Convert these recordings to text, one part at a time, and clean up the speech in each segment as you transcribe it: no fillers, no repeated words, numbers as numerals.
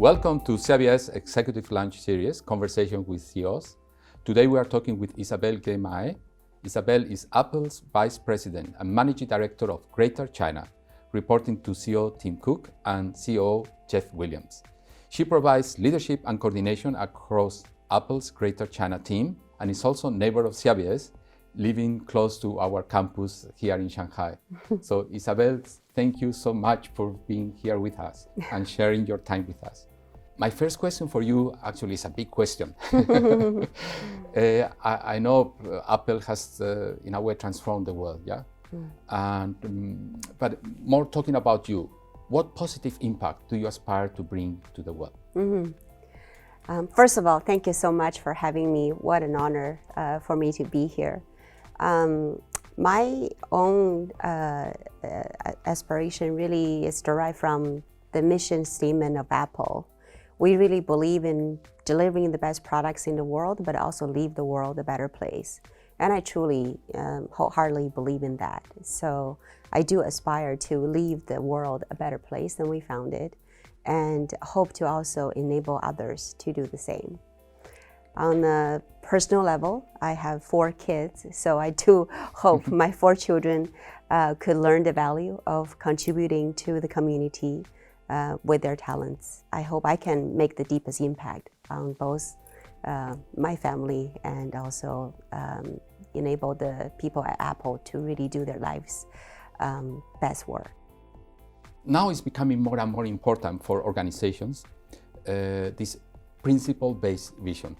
Welcome to CEIBS Executive Lunch Series, Conversation with CEOs. Today we are talking with Isabel Mahe. Isabel is Apple's Vice President and Managing Director of Greater China, reporting to CEO Tim Cook and CEO Jeff Williams. She provides leadership and coordination across Apple's Greater China team and is also neighbor of CEIBS, living close to our campus here in Shanghai. So Isabel, thank you so much for being here with us and sharing your time with us. My first question for you actually is a big question. I know Apple has, in a way, transformed the world, yeah? But more talking about you, what positive impact do you aspire to bring to the world? First of all, thank you so much for having me. What an honor for me to be here. My own aspiration really is derived from the mission statement of Apple. We really believe in delivering the best products in the world, but also leave the world a better place. And I truly, wholeheartedly believe in that. So I do aspire to leave the world a better place than we found it, and hope to also enable others to do the same. On a personal level, I have 4 kids, so I do hope my 4 children could learn the value of contributing to the community with their talents. I hope I can make the deepest impact on both my family and also enable the people at Apple to really do their lives' best work. Now it's becoming more and more important for organizations, this principle-based vision.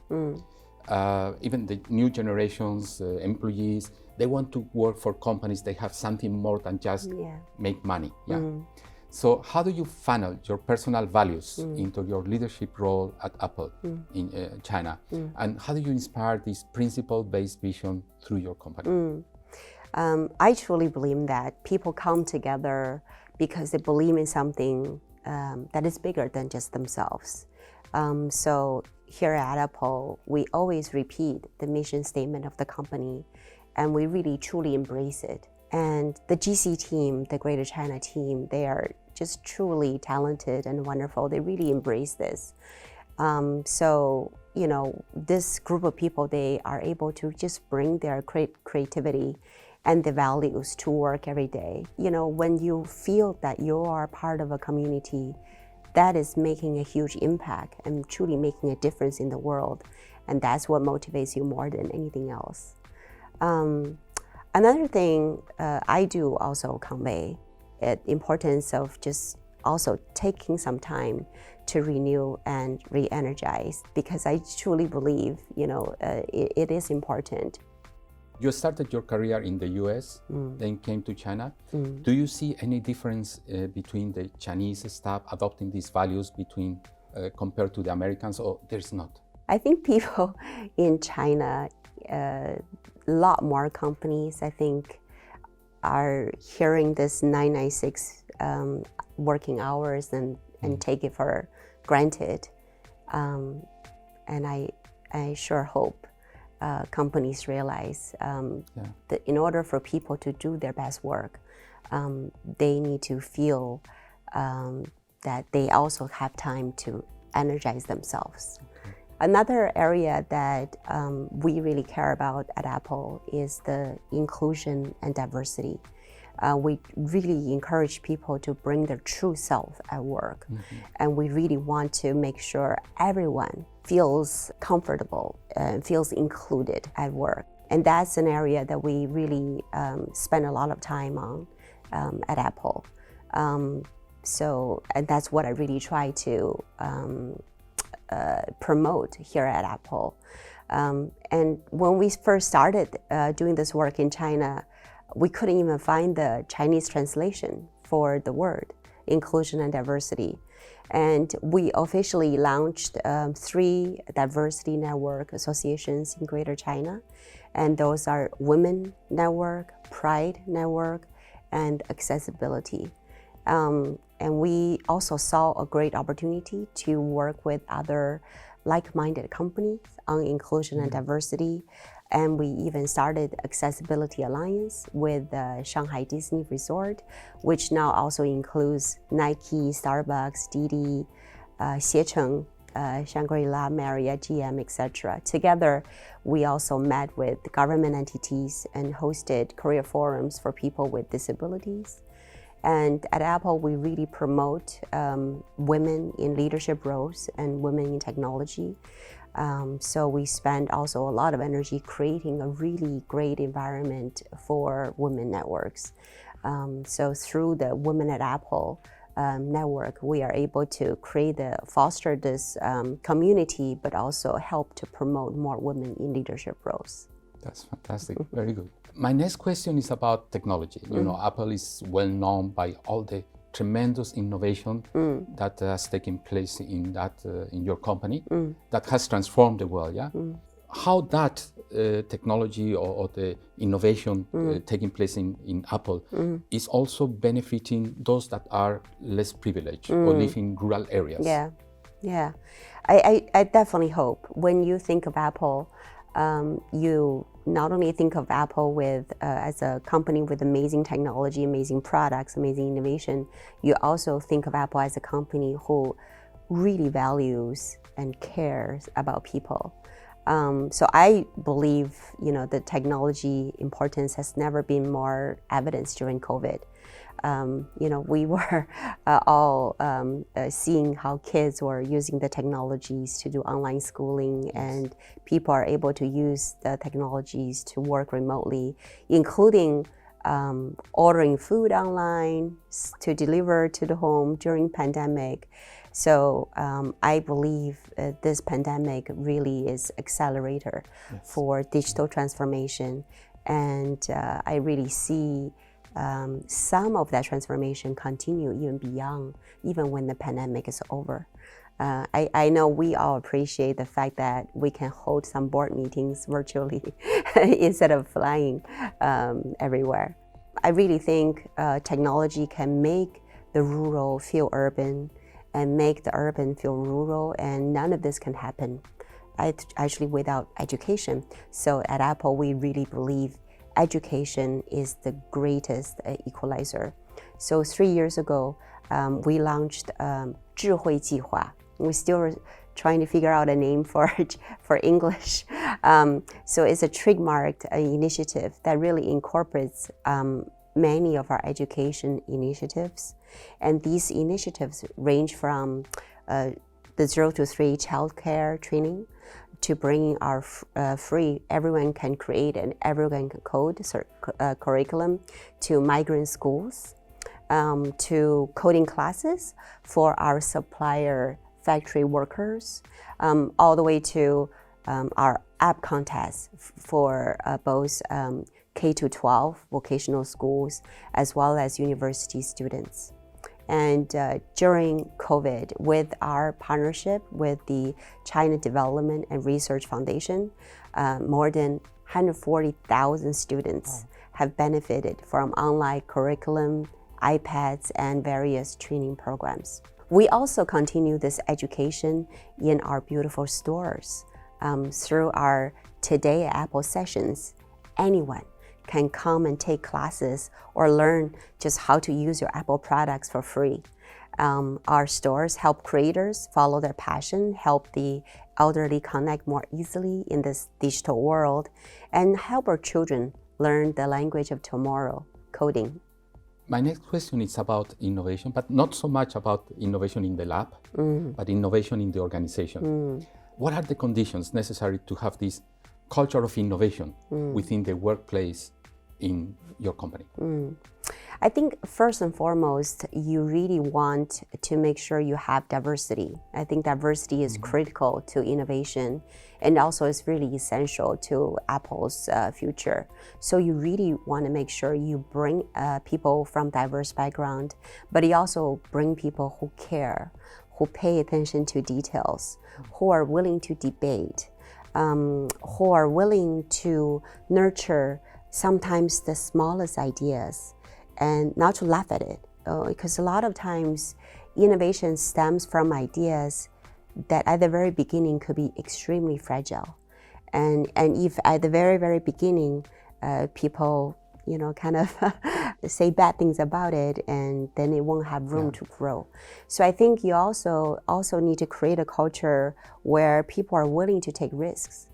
Even the new generations, employees, they want to work for companies that have something more than just make money. So how do you funnel your personal values into your leadership role at Apple in China? And how do you inspire this principle-based vision through your company? I truly believe that people come together because they believe in something that is bigger than just themselves. So here at Apple, we always repeat the mission statement of the company, and we really truly embrace it. And the GC team, the Greater China team, they are just truly talented and wonderful. They really embrace this. So, this group of people, they are able to just bring their creativity and the values to work every day. When you feel that you are part of a community that is making a huge impact and truly making a difference in the world, and that's what motivates you more than anything else. Another thing I do also convey the importance of just also taking some time to renew and re-energize, because I truly believe, it is important. You started your career in the US, then came to China. Do you see any difference between the Chinese staff adopting these values compared to the Americans, or there's not? I think people in China, a lot more companies, I think, are hearing this 996 working hours and take it for granted. And I sure hope companies realize that in order for people to do their best work, they need to feel that they also have time to energize themselves. Another area that we really care about at Apple is the inclusion and diversity. We really encourage people to bring their true self at work. And we really want to make sure everyone feels comfortable and feels included at work. And that's an area that we really spend a lot of time on at Apple. And that's what I really try to promote here at Apple. And when we first started doing this work in China, we couldn't even find the Chinese translation for the word inclusion and diversity. And we officially launched 3 diversity network associations in Greater China. And those are Women Network, Pride Network, and Accessibility. And we also saw a great opportunity to work with other like-minded companies on inclusion and diversity. And we even started Accessibility Alliance with Shanghai Disney Resort, which now also includes Nike, Starbucks, Didi, Xiecheng, Shangri-La, Marriott, GM, etc. Together, we also met with government entities and hosted career forums for people with disabilities. And at Apple, we really promote women in leadership roles and women in technology. So we spend also a lot of energy creating a really great environment for women networks. So through the Women at Apple network, we are able to foster this community, but also help to promote more women in leadership roles. That's fantastic. Very good. My next question is about technology. You know, Apple is well known by all the tremendous innovation that has taken place in your company that has transformed the world. Yeah. How that technology or the innovation taking place in Apple is also benefiting those that are less privileged or live in rural areas. Yeah. I definitely hope when you think of Apple, you not only think of Apple as a company with amazing technology, amazing products, amazing innovation, you also think of Apple as a company who really values and cares about people. So I believe, the technology importance has never been more evidenced during COVID. We were all seeing how kids were using the technologies to do online schooling, and people are able to use the technologies to work remotely, including ordering food online to deliver to the home during pandemic. So I believe this pandemic really is accelerator for digital transformation, and I really see some of that transformation continue even when the pandemic is over. I know we all appreciate the fact that we can hold some board meetings virtually instead of flying everywhere. I really think technology can make the rural feel urban and make the urban feel rural, and none of this can happen actually without education. So at Apple, we really believe education is the greatest equalizer. So 3 years ago, we launched 智慧计划. We're still trying to figure out a name for English. So it's a trademarked initiative that really incorporates many of our education initiatives. And these initiatives range from the 0 to 3 childcare training to bringing our free, everyone can create and everyone can code curriculum, to migrant schools, to coding classes for our supplier factory workers, all the way to our app contests for both K-12 vocational schools as well as university students. And during COVID, with our partnership with the China Development and Research Foundation, more than 140,000 students have benefited from online curriculum, iPads, and various training programs. We also continue this education in our beautiful stores. Through our Today at Apple sessions, anyone can come and take classes or learn just how to use your Apple products for free. Our stores help creators follow their passion, help the elderly connect more easily in this digital world, and help our children learn the language of tomorrow, coding. My next question is about innovation, but not so much about innovation in the lab, but innovation in the organization. What are the conditions necessary to have this culture of innovation within the workplace in your company? I think first and foremost, you really want to make sure you have diversity. I think diversity is critical to innovation, and also is really essential to Apple's future. So you really want to make sure you bring people from diverse background, but you also bring people who care, who pay attention to details, who are willing to debate, who are willing to nurture sometimes the smallest ideas, and not to laugh at it. Because a lot of times innovation stems from ideas that at the very beginning could be extremely fragile. And if at the very, very beginning, people kind of say bad things about it, and then it won't have room to grow. So I think you also need to create a culture where people are willing to take risks,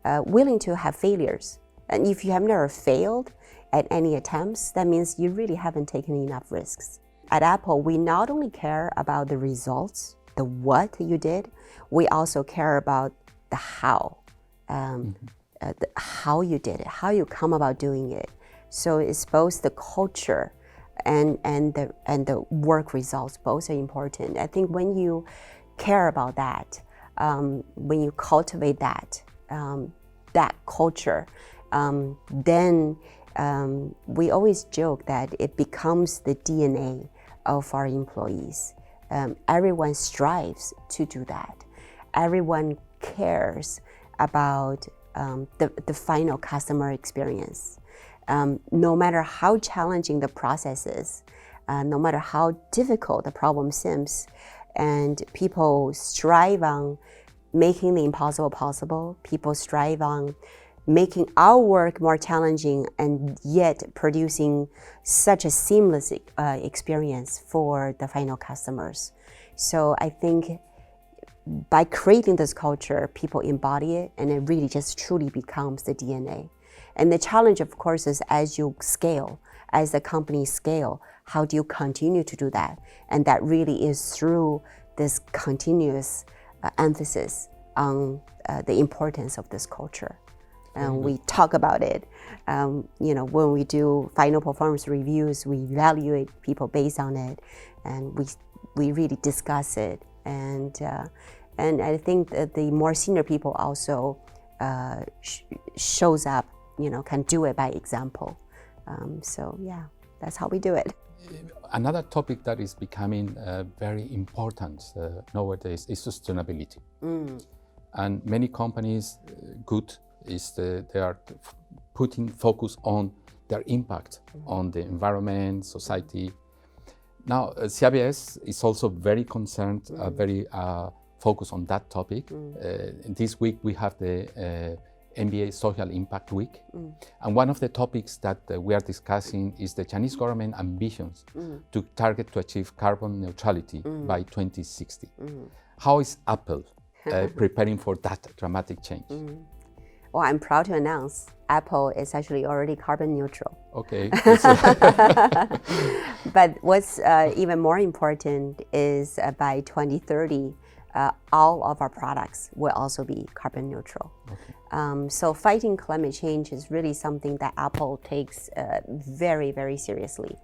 willing to have failures. And if you have never failed at any attempts, that means you really haven't taken enough risks. At Apple, we not only care about the results, the what you did, we also care about the how, how you did it, how you come about doing it. So it's both the culture and the work results. Both are important. I think when you care about that, when you cultivate that culture, then we always joke that it becomes the DNA of our employees. Everyone strives to do that. Everyone cares about the final customer experience. No matter how challenging the process is, no matter how difficult the problem seems, and people strive on making the impossible possible, people strive on making our work more challenging and yet producing such a seamless experience for the final customers. So I think by creating this culture, people embody it, and it really just truly becomes the DNA. And the challenge, of course, is as you scale, as the company scale, how do you continue to do that? And that really is through this continuous emphasis on the importance of this culture. We talk about it. When we do final performance reviews, we evaluate people based on it, and we really discuss it. And I think that the more senior people also shows up, can do it by example. So yeah, that's how we do it. Another topic that is becoming very important nowadays is sustainability. And many companies, they are putting focus on their impact on the environment, society. Now, CEIBS is also very concerned, very focused on that topic. This week we have the MBA Social Impact Week. And one of the topics that we are discussing is the Chinese government ambitions to target to achieve carbon neutrality by 2060. How is Apple preparing for that dramatic change? Well, I'm proud to announce Apple is actually already carbon neutral. Okay. But what's even more important is by 2030, all of our products will also be carbon neutral. Okay. So fighting climate change is really something that Apple takes very, very seriously.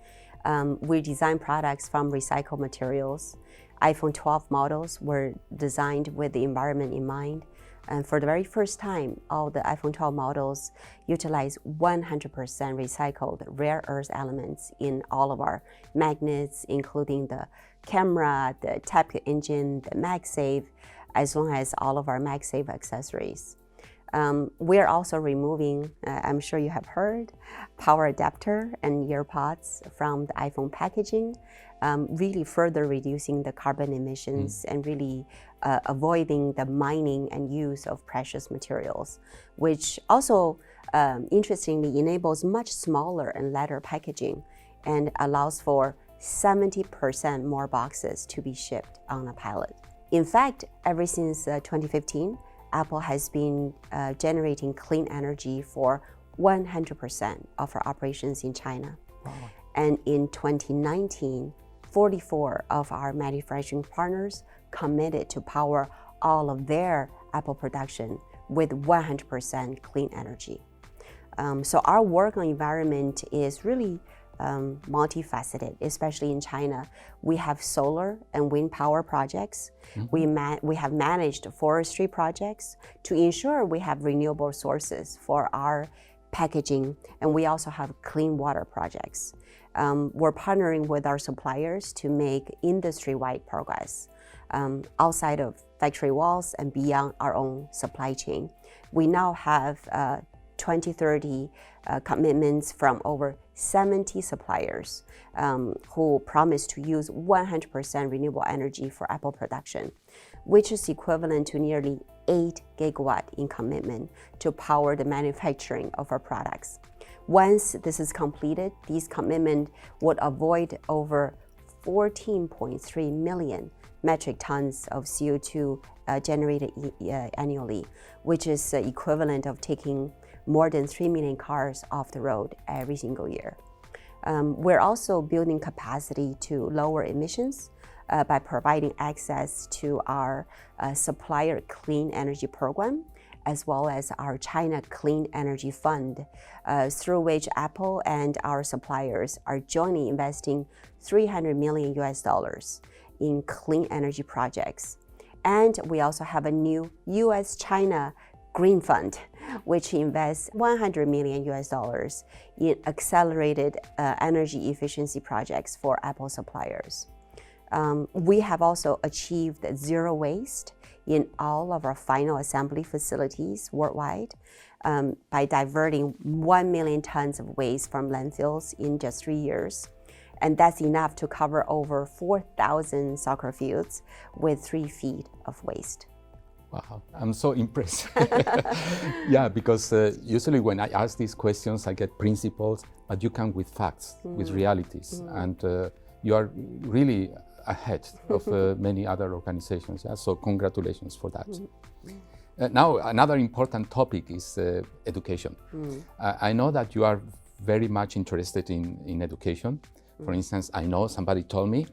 We design products from recycled materials. iPhone 12 models were designed with the environment in mind. And for the very first time, all the iPhone 12 models utilize 100% recycled rare earth elements in all of our magnets, including the camera, the tap engine, the MagSafe, as well as all of our MagSafe accessories. We're also removing, I'm sure you have heard, power adapter and earpods from the iPhone packaging, really further reducing the carbon emissions and really avoiding the mining and use of precious materials, which also interestingly enables much smaller and lighter packaging and allows for 70% more boxes to be shipped on a pallet. In fact, ever since 2015, Apple has been generating clean energy for 100% of our operations in China. Wow. And in 2019, 44 of our manufacturing partners committed to power all of their Apple production with 100% clean energy. So our work on environment is really multifaceted, especially in China. We have solar and wind power projects. We have managed forestry projects to ensure we have renewable sources for our packaging, and we also have clean water projects. We're partnering with our suppliers to make industry-wide progress outside of factory walls and beyond our own supply chain. We now have 2030 commitments from over 70 suppliers who promise to use 100% renewable energy for Apple production, which is equivalent to nearly 8 gigawatt in commitment to power the manufacturing of our products. Once this is completed, these commitments would avoid over 14.3 million metric tons of CO2 generated annually, which is equivalent of taking more than 3 million cars off the road every single year. We're also building capacity to lower emissions by providing access to our supplier clean energy program, as well as our China Clean Energy Fund, through which Apple and our suppliers are jointly investing $300 million in clean energy projects. And we also have a new US-China Green Fund, which invests $100 million in accelerated energy efficiency projects for Apple suppliers. We have also achieved zero waste in all of our final assembly facilities worldwide by diverting 1 million tons of waste from landfills in just 3 years. And that's enough to cover over 4,000 soccer fields with 3 feet of waste. Wow, I'm so impressed. Yeah, because usually when I ask these questions, I get principles, but you come with facts, with realities, and you are really ahead of many other organizations. Yeah? So congratulations for that. Now, another important topic is education. I know that you are very much interested in education. For instance, I know somebody told me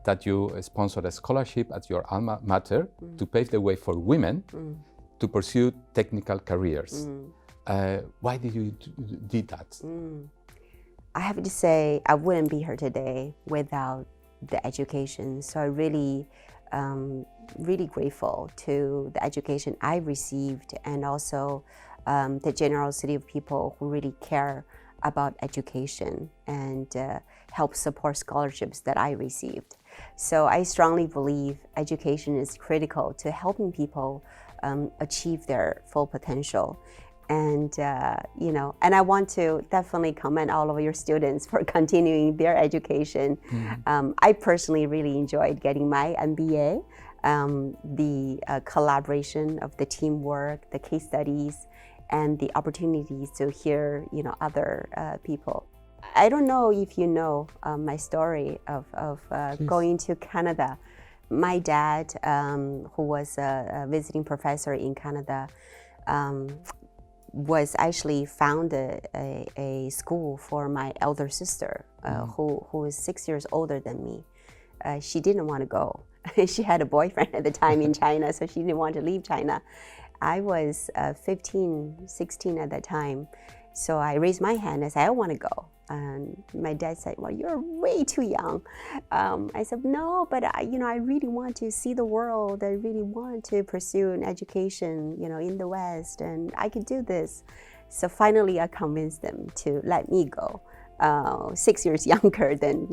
that you sponsored a scholarship at your alma mater to pave the way for women to pursue technical careers. Why did you do that? I have to say, I wouldn't be here today without the education. So I'm really, really grateful to the education I received, and also the generosity of people who really care about education and help support scholarships that I received. So I strongly believe education is critical to helping people achieve their full potential. And and I want to definitely commend all of your students for continuing their education. I personally really enjoyed getting my MBA, the collaboration of the teamwork, the case studies, and the opportunities to hear other people. I don't know if you know my story of going to Canada. My dad, who was a visiting professor in Canada, was actually founded a school for my elder sister, who is 6 years older than me. She didn't want to go. She had a boyfriend at the time in China, so she didn't want to leave China. I was 15, 16 at that time. So I raised my hand and said, I want to go. And my dad said, well, you're way too young. I said, no, but I really want to see the world. I really want to pursue an education, in the West, and I could do this. So finally, I convinced them to let me go. 6 years younger than,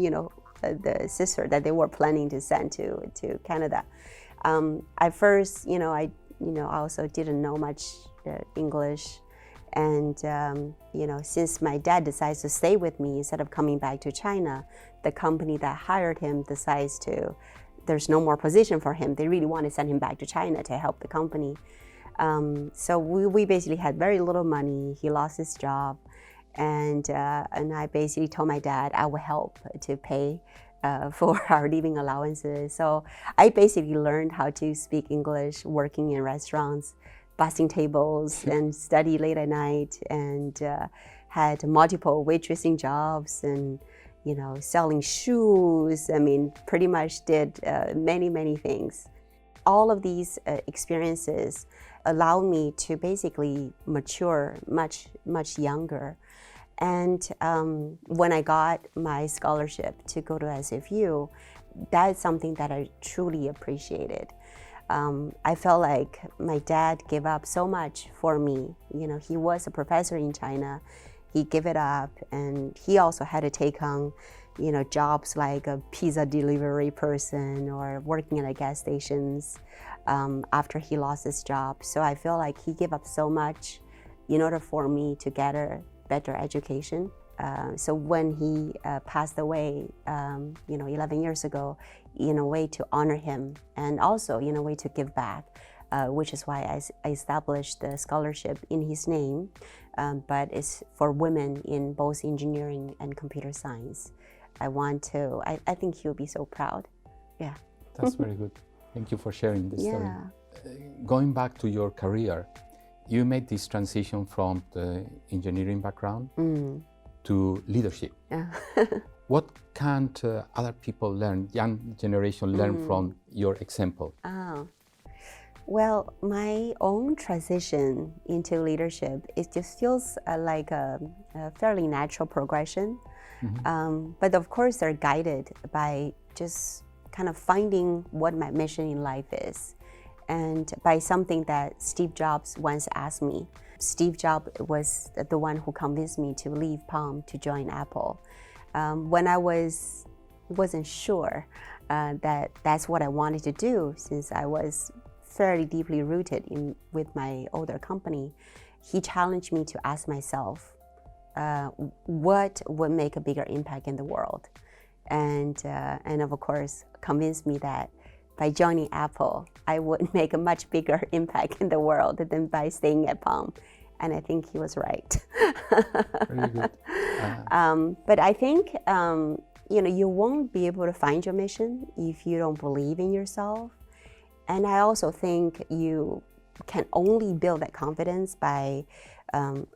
the sister that they were planning to send to Canada. At first, I also didn't know much English. And, since my dad decides to stay with me instead of coming back to China, the company that hired him decides there's no more position for him. They really want to send him back to China to help the company. So we basically had very little money. He lost his job. And I basically told my dad I would help to pay for our living allowances. So I basically learned how to speak English working in restaurants, bussing tables, and study late at night, and had multiple waitressing jobs, and selling shoes. I mean, pretty much did many things. All of these experiences allowed me to basically mature much younger. And when I got my scholarship to go to SFU, that's something that I truly appreciated. I felt like my dad gave up so much for me. He was a professor in China. He gave it up, and he also had to take on, jobs like a pizza delivery person or working at gas stations after he lost his job. So I feel like he gave up so much in order for me to get a better education. So when he passed away, 11 years ago, in a way to honor him, and also in a way to give back, which is why I established the scholarship in his name, but it's for women in both engineering and computer science. I think he'll be so proud. Yeah. That's very good. Thank you for sharing this story. Yeah. Going back to your career, you made this transition from the engineering background to leadership. Yeah. What can other people learn, young generation learn from your example? Well, my own transition into leadership, it just feels like a fairly natural progression. But of course, they're guided by just kind of finding what my mission in life is, and by something that Steve Jobs once asked me. Steve Jobs was the one who convinced me to leave Palm to join Apple. When I wasn't sure that that's what I wanted to do, since I was fairly deeply rooted with my older company, he challenged me to ask myself, what would make a bigger impact in the world? And of course, convinced me that by joining Apple, I would make a much bigger impact in the world than by staying at Palm. And I think he was right. Very good. But I think you won't be able to find your mission if you don't believe in yourself. And I also think you can only build that confidence by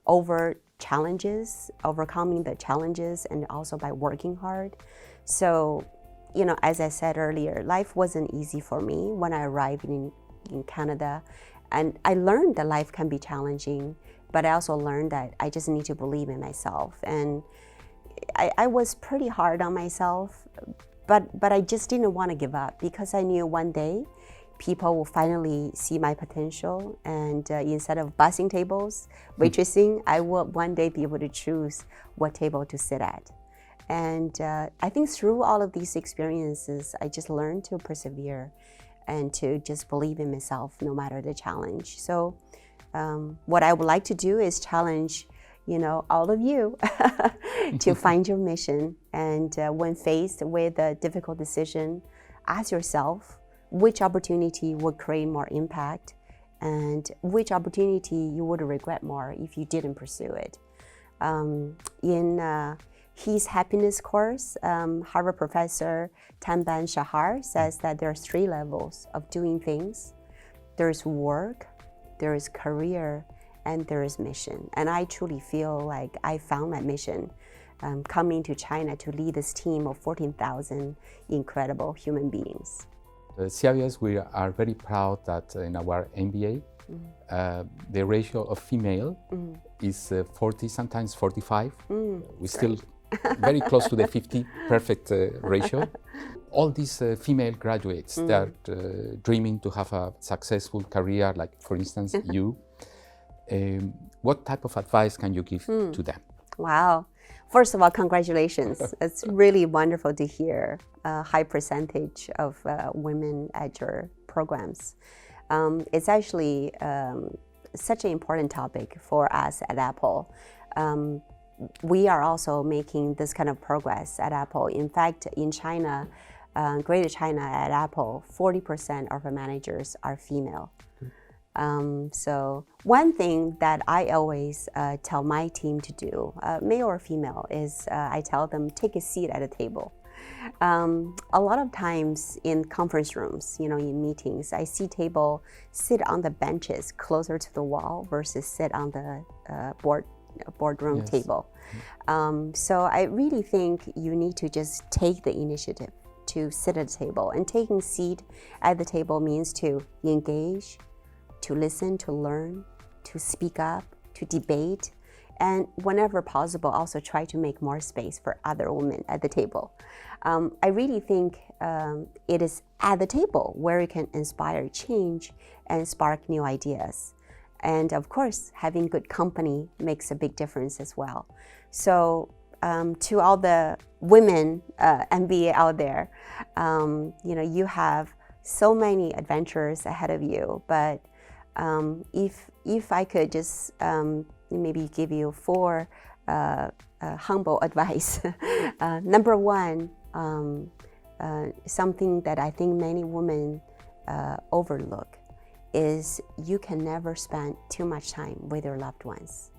overcoming the challenges, and also by working hard. So, as I said earlier, life wasn't easy for me when I arrived in Canada. And I learned that life can be challenging, but I also learned that I just need to believe in myself. And I was pretty hard on myself, but I just didn't want to give up, because I knew one day people will finally see my potential, and instead of bussing tables, waitressing, I will one day be able to choose what table to sit at. And I think through all of these experiences, I just learned to persevere and to just believe in myself no matter the challenge. So what I would like to do is challenge all of you to find your mission. And when faced with a difficult decision, ask yourself which opportunity would create more impact, and which opportunity you would regret more if you didn't pursue it. In his happiness course, Harvard professor Tanban Shahar says that there are 3 levels of doing things. There's work, there is career, and there is mission. And I truly feel like I found my mission coming to China to lead this team of 14,000 incredible human beings. At CEIBS, we are very proud that in our MBA, the ratio of female is 40, sometimes 45. We're still very close to the 50 perfect ratio. All these female graduates that are dreaming to have a successful career, like for instance you, what type of advice can you give to them? Wow. First of all, congratulations. It's really wonderful to hear a high percentage of women at your programs. It's actually such an important topic for us at Apple. We are also making this kind of progress at Apple. In fact, in China, Greater China at Apple, 40% of our managers are female. So one thing that I always tell my team to do, male or female, is I tell them take a seat at a table. A lot of times in conference rooms, in meetings, I see people sit on the benches closer to the wall versus sit on the boardroom table. So I really think you need to just take the initiative to sit at the table. And taking seat at the table means to engage, to listen, to learn, to speak up, to debate, and whenever possible, also try to make more space for other women at the table. I really think it is at the table where you can inspire change and spark new ideas. And of course, having good company makes a big difference as well. So to all the women MBA out there, you have so many adventures ahead of you, but if I could just maybe give you 4 humble advice. Number 1, something that I think many women overlook is you can never spend too much time with your loved ones.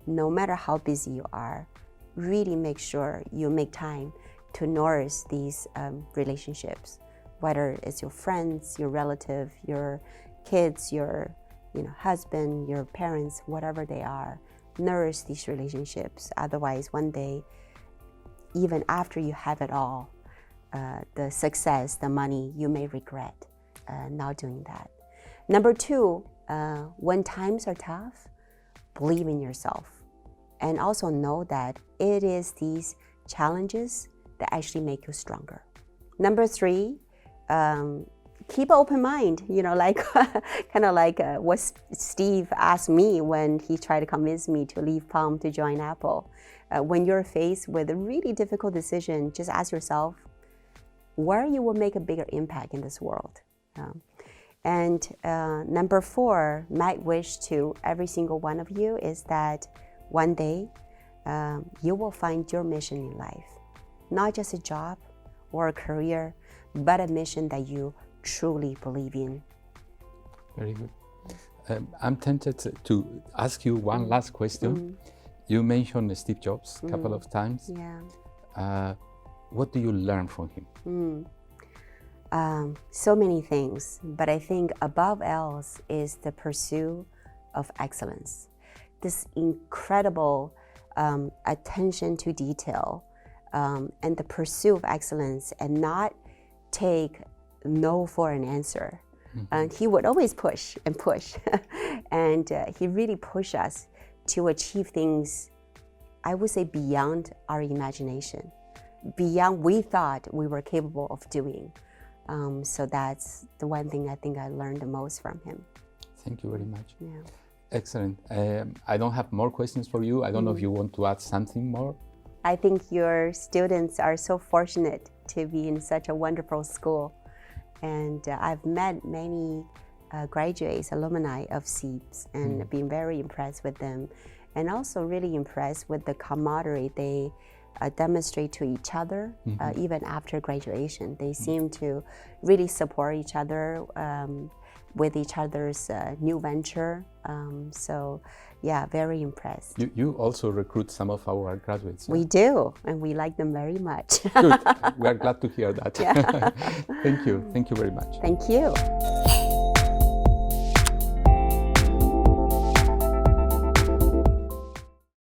No matter how busy you are, really make sure you make time to nourish these relationships, whether it's your friends, your relative, your kids, your husband, your parents, whatever they are. Nourish these relationships. Otherwise, one day, even after you have it all, the success, the money, you may regret not doing that. Number two, when times are tough, believe in yourself. And also know that it is these challenges that actually make you stronger. Number three, keep an open mind, kind of like what Steve asked me when he tried to convince me to leave Palm to join Apple. When you're faced with a really difficult decision, just ask yourself where you will make a bigger impact in this world. And number four, my wish to every single one of you is that one day you will find your mission in life. Not just a job or a career, but a mission that you truly believe in. Very good. I'm tempted to ask you one last question. You mentioned Steve Jobs a couple of times. Yeah. What do you learn from him? So many things, but I think above else is the pursuit of excellence. This incredible attention to detail and the pursuit of excellence, and not take no for an answer. And he would always push and push. And he really pushed us to achieve things, I would say, beyond our imagination, beyond we thought we were capable of doing. So that's the one thing I think I learned the most from him. Thank you very much. Yeah. Excellent. I don't have more questions for you. I don't know if you want to add something more. I think your students are so fortunate to be in such a wonderful school. And I've met many graduates, alumni of CEIBS, and been very impressed with them. And also really impressed with the camaraderie they demonstrate to each other, even after graduation. They seem to really support each other with each other's new venture. So yeah, very impressed. You also recruit some of our graduates. We do, and we like them very much. Good. We are glad to hear that. Yeah. Thank you. Thank you very much. Thank you.